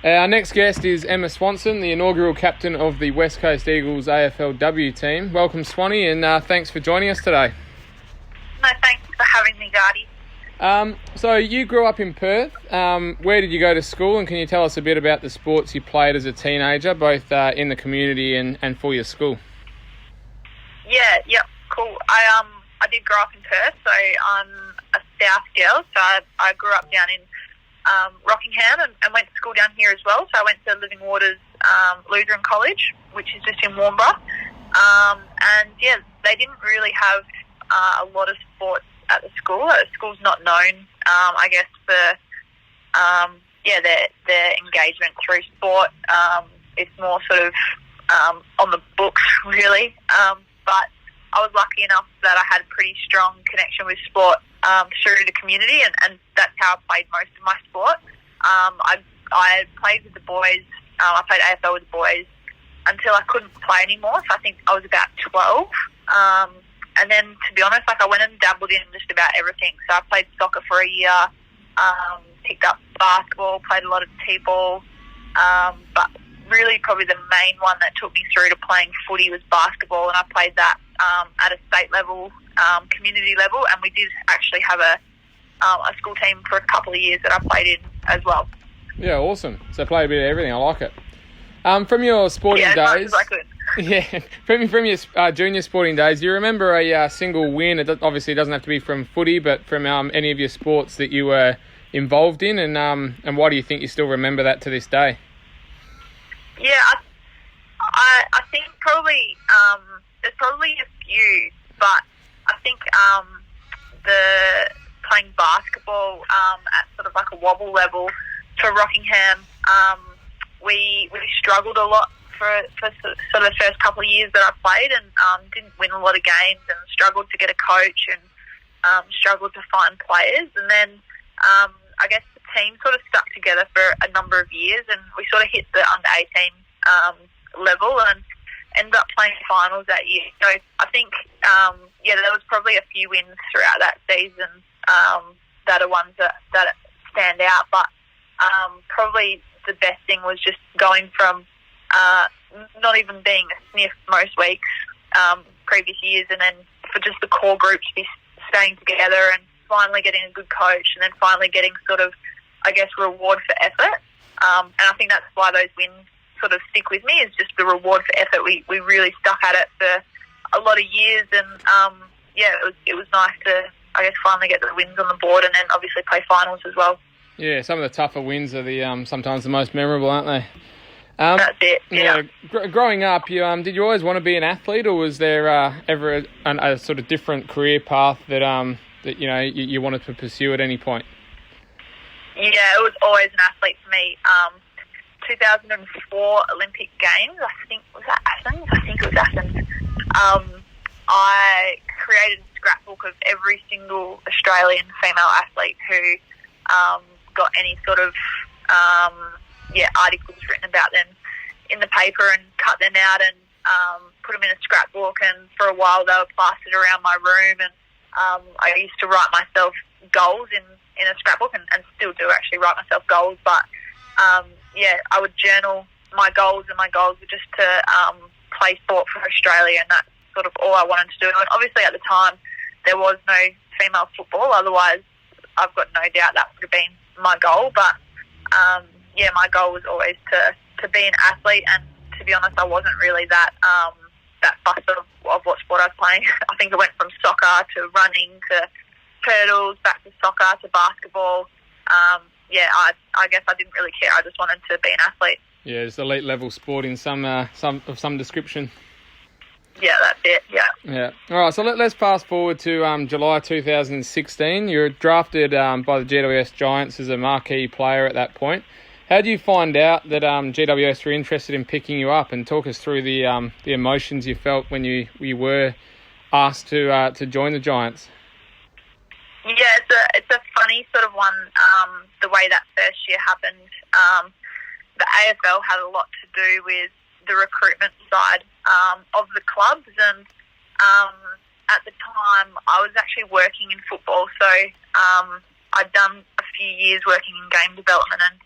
Our next guest is Emma Swanson, the inaugural captain of the West Coast Eagles AFLW team. Welcome, Swanee, and thanks for joining us today. No, thanks for having me, Gardy. So you grew up in Perth. Where did you go to school, and can you tell us a bit about the sports you played as a teenager, both in the community and for your school? Yeah, cool. I did grow up in Perth, so I'm a South girl, so I grew up down in Rockingham and went to school down here as well. So I went to Living Waters Lutheran College, which is just in Warnbro. And yeah, they didn't really have a lot of sports at the school. The school's not known, I guess, for their engagement through sport. It's more sort of on the books, really. But I was lucky enough that I had a pretty strong connection with sport through the community, and that's how I played most of my sport. I played with the boys. I played AFL with the boys until I couldn't play anymore. So I think I was about 12. And then, to be honest, I went and dabbled in just about everything. So I played soccer for a year, picked up basketball, played a lot of t-ball. But really probably the main one that took me through to playing footy was basketball, and I played that at a state level, community level, and we did actually have a school team for a couple of years that I played in as well. Yeah, awesome. So play a bit of everything. I like it. From your sporting days, as much as I could. Yeah, from your junior sporting days, do you remember a single win? It obviously doesn't have to be from footy, but from any of your sports that you were involved in, and why do you think you still remember that to this day? Yeah, I think probably there's probably a few, but I think the playing basketball at sort of like a wobble level for Rockingham, we struggled a lot for sort of the first couple of years that I played, and didn't win a lot of games, and struggled to get a coach, and struggled to find players. And then I guess the team sort of stuck together for a number of years, and we sort of hit the under-18 level and ended up playing finals that year. So I think, there was probably a few wins throughout that season that are ones that stand out. But probably the best thing was just going from not even being a sniff most weeks previous years, and then for just the core group to be staying together and finally getting a good coach, and then finally getting sort of, I guess, reward for effort. And I think that's why those wins sort of stick with me, is just the reward for effort. We really stuck at it for a lot of years, and it was nice to, I guess, finally get the wins on the board, and then obviously play finals as well. Yeah, some of the tougher wins are the sometimes the most memorable, aren't they? That's it. Yeah. Growing up, did you always want to be an athlete, or was there ever a sort of different career path that you wanted to pursue at any point? Yeah, it was always an athlete for me. 2004 Olympic Games, I think it was Athens. I created a scrapbook of every single Australian female athlete who got any sort of articles written about them in the paper, and cut them out and put them in a scrapbook. And for a while they were plastered around my room, and I used to write myself goals in a scrapbook, and still do actually write myself goals. But I would journal my goals, and my goals were just to play sport for Australia, and that's sort of all I wanted to do. And obviously at the time there was no female football, otherwise I've got no doubt that would have been my goal. But my goal was always to be an athlete, and to be honest, I wasn't really that fussed of what sport I was playing. I think it went from soccer to running to hurdles, back to soccer to basketball. I guess I didn't really care. I just wanted to be an athlete. Yeah, it's elite level sport in some description. Yeah, that's it. Yeah. All right. So let's fast forward to July 2016. You were drafted by the GWS Giants as a marquee player at that point. How did you find out that GWS were interested in picking you up? And talk us through the emotions you felt when you were asked to join the Giants. Yeah, it's a funny sort of one. The way that first year happened, the AFL had a lot to do with the recruitment side of the clubs, and at the time I was actually working in football, so I'd done a few years working in game development, and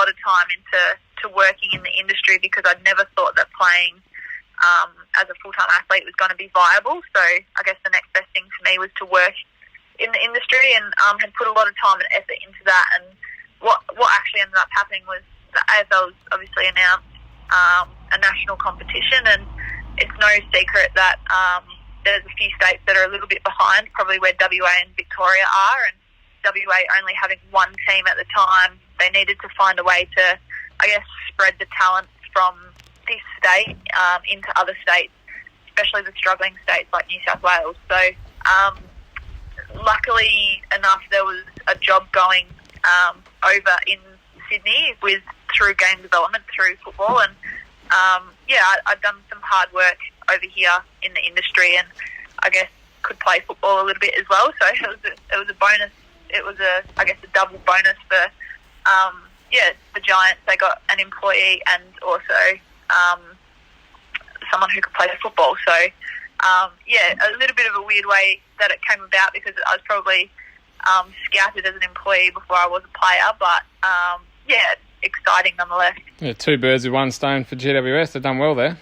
lot of time into working in the industry because I'd never thought that playing as a full-time athlete was going to be viable. So I guess the next best thing for me was to work in the industry, and had put a lot of time and effort into that. And what actually ended up happening was the AFL obviously announced a national competition, and it's no secret that there's a few states that are a little bit behind, probably where WA and Victoria are, and WA only having one team at the time. They needed to find a way to, I guess, spread the talent from this state into other states, especially the struggling states like New South Wales. So luckily enough, there was a job going over in Sydney through game development, through football, and I'd done some hard work over here in the industry, and I guess could play football a little bit as well. So it was a bonus. It was a double bonus for the Giants. They got an employee and also someone who could play football. So a little bit of a weird way that it came about, because I was probably scouted as an employee before I was a player, but exciting nonetheless. Yeah, two birds with one stone for GWS. They've done well there.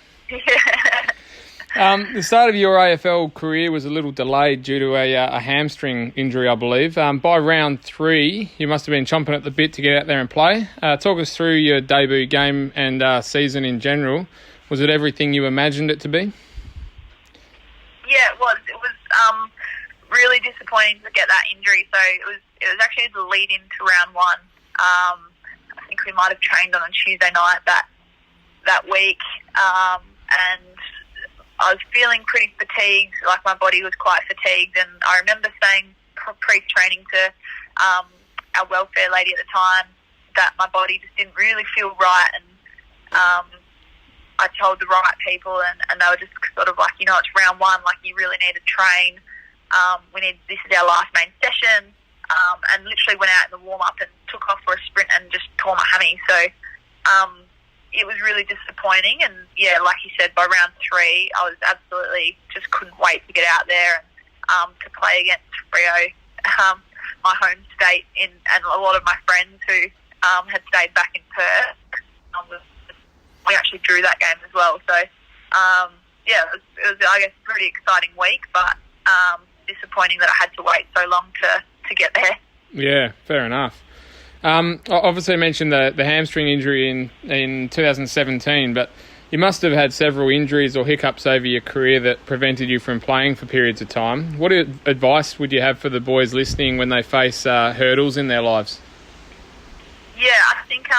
The start of your AFL career was a little delayed due to a hamstring injury, I believe. By round 3, you must have been chomping at the bit to get out there and play. Talk us through your debut game and season in general. Was it everything you imagined it to be? Yeah, it was. It was really disappointing to get that injury. So it was actually the lead into round 1. I think we might have trained on a Tuesday night that week, and I was feeling pretty fatigued, like my body was quite fatigued, and I remember saying pre-training to our welfare lady at the time that my body just didn't really feel right, and I told the right people, and they were just sort of like, it's round 1, like you really need to train, this is our last main session, and literally went out in the warm-up and took off for a sprint and just tore my hammy. So it was really disappointing, and like you said, by round 3 I was absolutely just couldn't wait to get out there and to play against Freo, my home state, and a lot of my friends who had stayed back in Perth. We actually drew that game as well, so it was I guess a pretty exciting week, but disappointing that I had to wait so long to get there. Yeah, fair enough. Obviously, I mentioned the hamstring injury in 2017, but you must have had several injuries or hiccups over your career that prevented you from playing for periods of time. What advice would you have for the boys listening when they face hurdles in their lives? Yeah, I think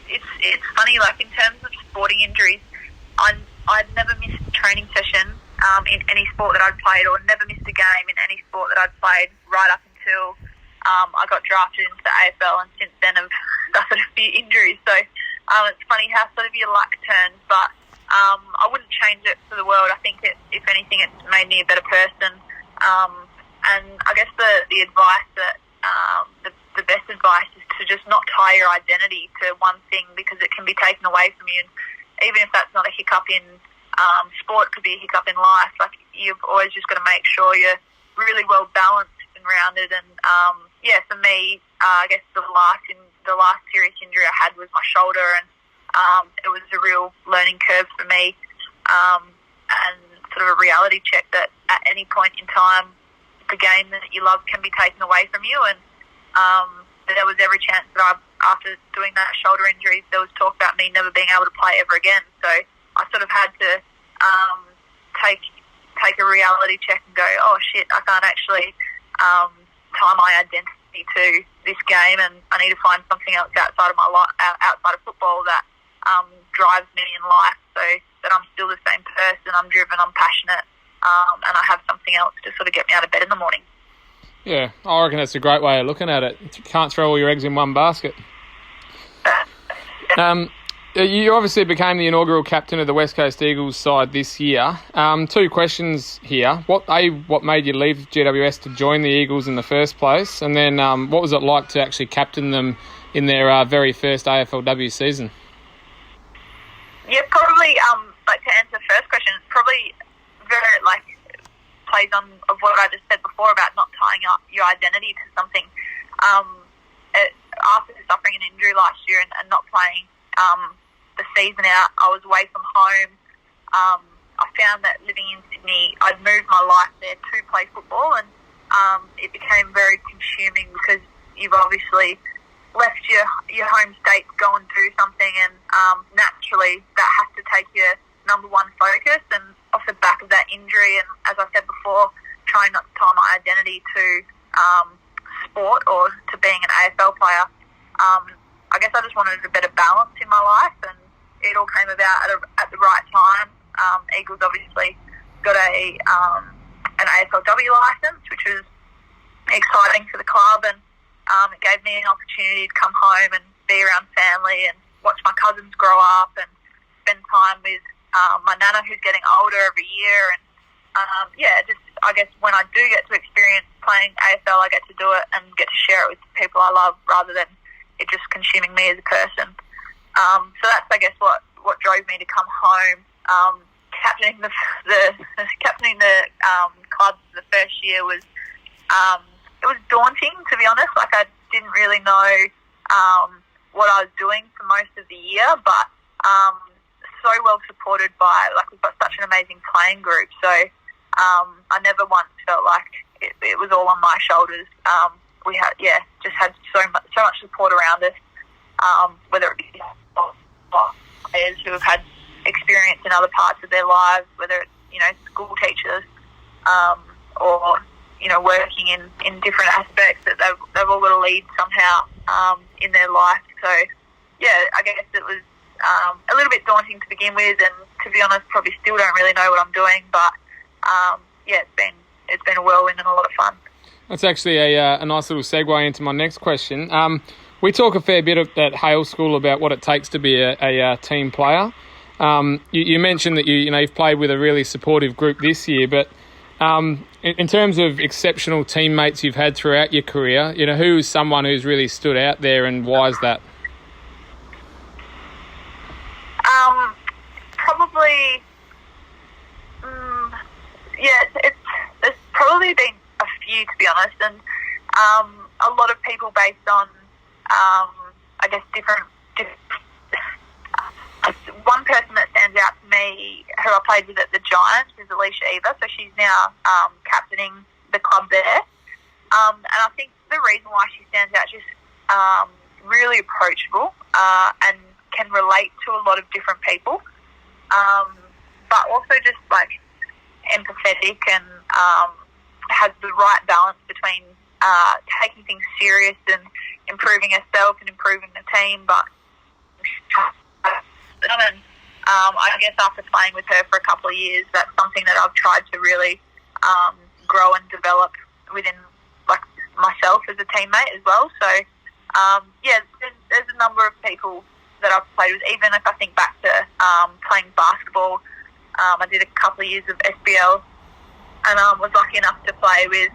it's funny, like in terms of sporting injuries, I'd never missed a training session in any sport that I'd played, or never missed a game in any sport that I'd played right up until I got drafted into the AFL, and since then I've suffered a few injuries. So it's funny how sort of your luck turns, but I wouldn't change it for the world. I think if anything, it's made me a better person. And I guess the advice that the best advice is to just not tie your identity to one thing, because it can be taken away from you. And even if that's not a hiccup in sport, it could be a hiccup in life. Like, you've always just got to make sure you're really well balanced and rounded. And for me, I guess the last serious injury I had was my shoulder, and it was a real learning curve for me, and sort of a reality check that at any point in time, the game that you love can be taken away from you. And there was every chance that after doing that shoulder injury, there was talk about me never being able to play ever again. So I sort of had to take a reality check and go, oh shit, I can't actually tie my identity to this game, and I need to find something else outside of my outside of football that drives me in life, so that I'm still the same person. I'm driven, I'm passionate, and I have something else to sort of get me out of bed in the morning. Yeah, I reckon that's a great way of looking at it. You can't throw all your eggs in one basket. You obviously became the inaugural captain of the West Coast Eagles side this year. 2 questions here. What made you leave GWS to join the Eagles in the first place? And then what was it like to actually captain them in their very first AFLW season? Yeah, probably, to answer the first question, it's probably very, plays on of what I just said before about not tying up your identity to something. After suffering an injury injury last year and not playing the season out, I was away from home. I found that living in Sydney, I'd moved my life there to play football, and it became very consuming because you've obviously left your home state to go and do something, and naturally that has to take your number one focus. And off the back of that injury, and as I said before, trying not to tie my identity to sport or to being an AFL player, I guess I just wanted a better balance in my life, and it all came about at the right time. Eagles obviously got an AFLW licence, which was exciting for the club, and it gave me an opportunity to come home and be around family and watch my cousins grow up and spend time with my nana, who's getting older every year. And just I guess when I do get to experience playing AFL, I get to do it and get to share it with people I love rather than it just consuming me as a person. So that's, I guess, what drove me to come home. Captaining the club for the first year was it was daunting, to be honest. Like, I didn't really know what I was doing for most of the year, but so well supported by, like, we've got such an amazing playing group. So I never once felt like it was all on my shoulders. We had so much support around us, whether it be players who have had experience in other parts of their lives, whether it's, school teachers, or, working in different aspects, that they've all got to lead somehow in their life. So, I guess it was a little bit daunting to begin with, and to be honest, probably still don't really know what I'm doing, but it's been a whirlwind and a lot of fun. That's actually a nice little segue into my next question. We talk a fair bit at Hale School about what it takes to be a team player. You mentioned that you've played with a really supportive group this year, but in terms of exceptional teammates you've had throughout your career, who is someone who's really stood out there, and why is that? Probably, there's probably been a few, to be honest, and a lot of people based on, I guess, different. One person that stands out to me, who I played with at the Giants, is Alicia Eva. So she's now captaining the club there. And I think the reason why she stands out, she's really approachable and can relate to a lot of different people, but also just like empathetic and has the right balance between taking things serious and improving herself and improving the team, but I guess after playing with her for a couple of years, that's something that I've tried to really grow and develop within, like, myself as a teammate as well. So, there's a number of people that I've played with. Even if I think back to playing basketball, I did a couple of years of SBL, and was lucky enough to play with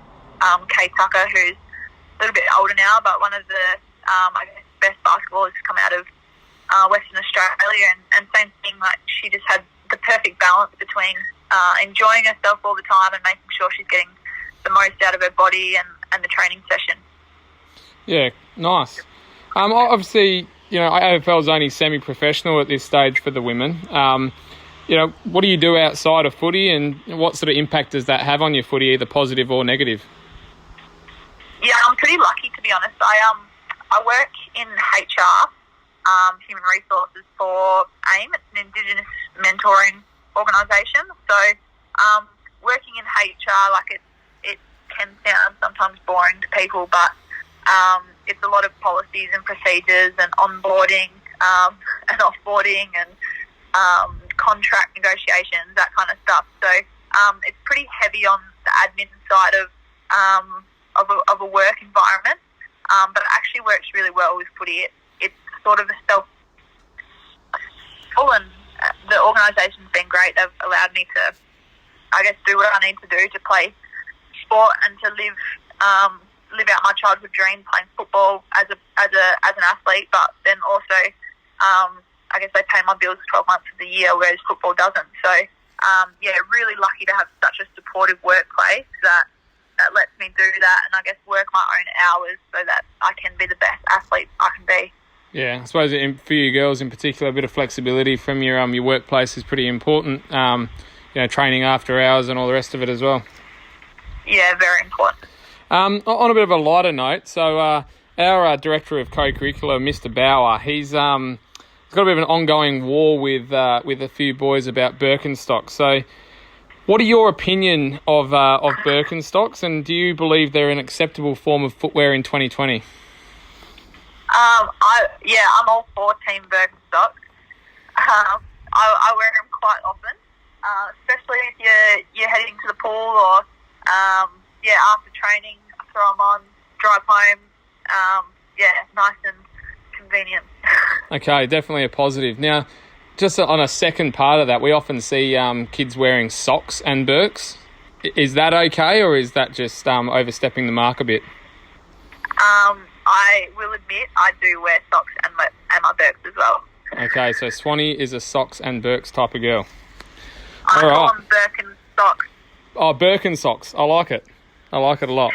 Kay Tucker, who's a little bit older now, but one of the I guess best basketballers to come out of Western Australia, and same thing, like, she just had the perfect balance between enjoying herself all the time and making sure she's getting the most out of her body and the training session. Yeah, nice. Obviously, AFL is only semi-professional at this stage for the women. What do you do outside of footy, and what sort of impact does that have on your footy, either positive or negative? Yeah, I'm pretty lucky, to be honest. I work in HR, human resources, for AIM. It's an Indigenous mentoring organisation. So working in HR, like, it can sound sometimes boring to people, but it's a lot of policies and procedures and onboarding and offboarding and contract negotiations, that kind of stuff. So it's pretty heavy on the admin side of a work environment, but it actually works really well with footy. It's sort of a self, and the organisation's been great. They've allowed me to, I guess, do what I need to do to play sport and to live out my childhood dream, playing football as an athlete. But then also, I guess they pay my bills 12 months of the year, whereas football doesn't. So, really lucky to have such a supportive workplace that lets me do that, and I guess work my own hours so that I can be the best athlete I can be. Yeah, I suppose for you girls in particular, a bit of flexibility from your workplace is pretty important. Training after hours and all the rest of it as well. Yeah, very important. On a bit of a lighter note, so our director of co-curricular, Mr. Bauer, he's got a bit of an ongoing war with a few boys about Birkenstocks. So, what are your opinion of Birkenstocks, and do you believe they're an acceptable form of footwear in 2020? I'm all for Team Birkenstocks. I wear them quite often, especially if you're heading to the pool or after training, I throw them on, drive home. Nice and convenient. Okay, definitely a positive. Now, just on a second part of that, we often see kids wearing socks and Birks. Is that okay, or is that just overstepping the mark a bit? I will admit I do wear socks and my Birks as well. Okay, so Swanee is a socks and Birks type of girl. I call them Birkenstocks. Oh, Birkenstocks. I like it. I like it a lot.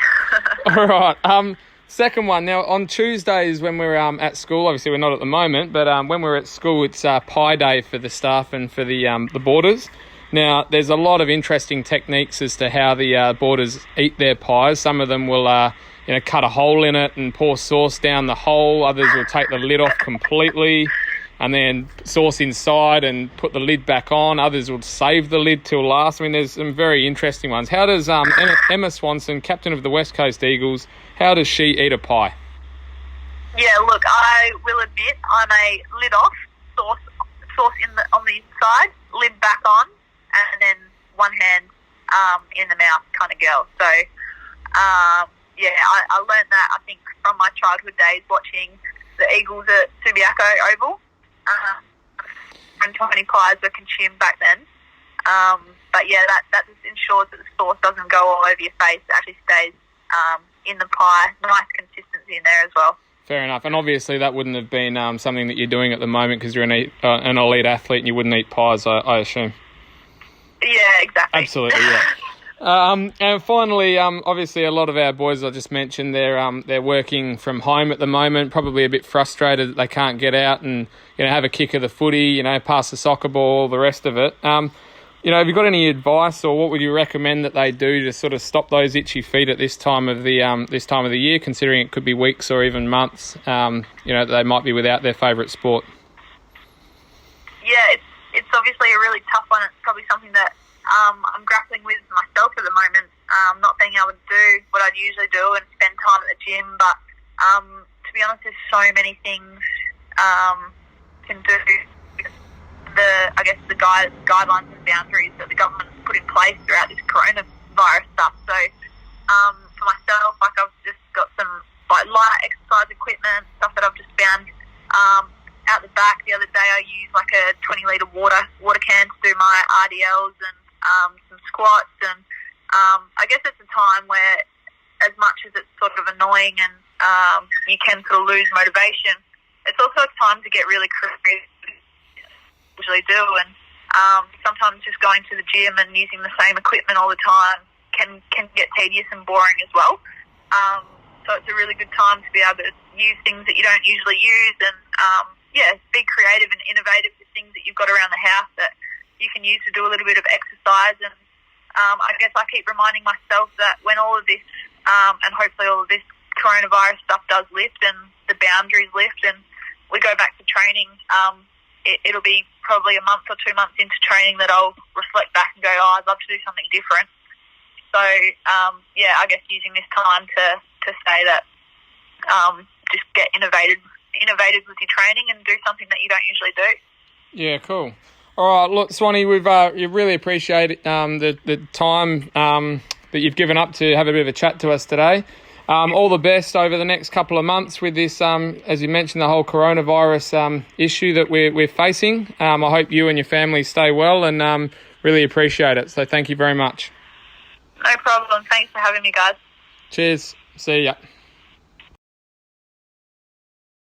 All right. Second one. Now, on Tuesdays when we're at school, obviously we're not at the moment, but when we're at school, it's pie day for the staff and for the boarders. Now, there's a lot of interesting techniques as to how the boarders eat their pies. Some of them will cut a hole in it and pour sauce down the hole. Others will take the lid off completely and then sauce inside and put the lid back on. Others will save the lid till last. I mean, there's some very interesting ones. How does Emma Swanson, captain of the West Coast Eagles, how does she eat a pie? Yeah, look, I will admit I'm a lid off, sauce on the inside, lid back on, and then one hand in the mouth kind of girl. So, I learned that, I think, from my childhood days watching the Eagles at Subiaco Oval. And how many pies were consumed back then. That just ensures that the sauce doesn't go all over your face. It actually stays in the pie. Nice consistency in there as well. Fair enough. And obviously that wouldn't have been something that you're doing at the moment because you're an elite athlete and you wouldn't eat pies, I assume. Yeah, exactly. Absolutely, yeah. And finally, obviously a lot of our boys I just mentioned, they're working from home at the moment, probably a bit frustrated that they can't get out and have a kick of the footy, pass the soccer ball, the rest of it. Have you got any advice, or what would you recommend that they do to sort of stop those itchy feet at this time of the year, considering it could be weeks or even months, that they might be without their favourite sport? Yeah, it's obviously a really tough one. It's probably something that I'm grappling with myself at the moment, not being able to do what I'd usually do and spend time at the gym. But to be honest, there's so many things can do. The guidelines and boundaries that the government put in place throughout this coronavirus stuff. So for myself, I've just got some light exercise equipment, stuff that I've just found out the back. The other day I used a 20-litre water can to do my RDLs and some squats, and I guess it's a time where, as much as it's sort of annoying and you can sort of lose motivation, it's also a time to get really creative. Usually do, and sometimes just going to the gym and using the same equipment all the time can get tedious and boring as well. So it's a really good time to be able to use things that you don't usually use, and be creative and innovative with things that you've got around the house that you can use to do a little bit of exercise. And I guess I keep reminding myself that when all of this and hopefully all of this coronavirus stuff does lift and the boundaries lift and we go back to training, it'll be probably a month or 2 months into training that I'll reflect back and go, I'd love to do something different. So, I guess using this time to say that just get innovative with your training and do something that you don't usually do. Yeah, cool. All right, look, Swanee, we've really appreciate the time that you've given up to have a bit of a chat to us today. All the best over the next couple of months with this, as you mentioned, the whole coronavirus issue that we're facing. I hope you and your family stay well and really appreciate it. So thank you very much. No problem. Thanks for having me, guys. Cheers. See ya.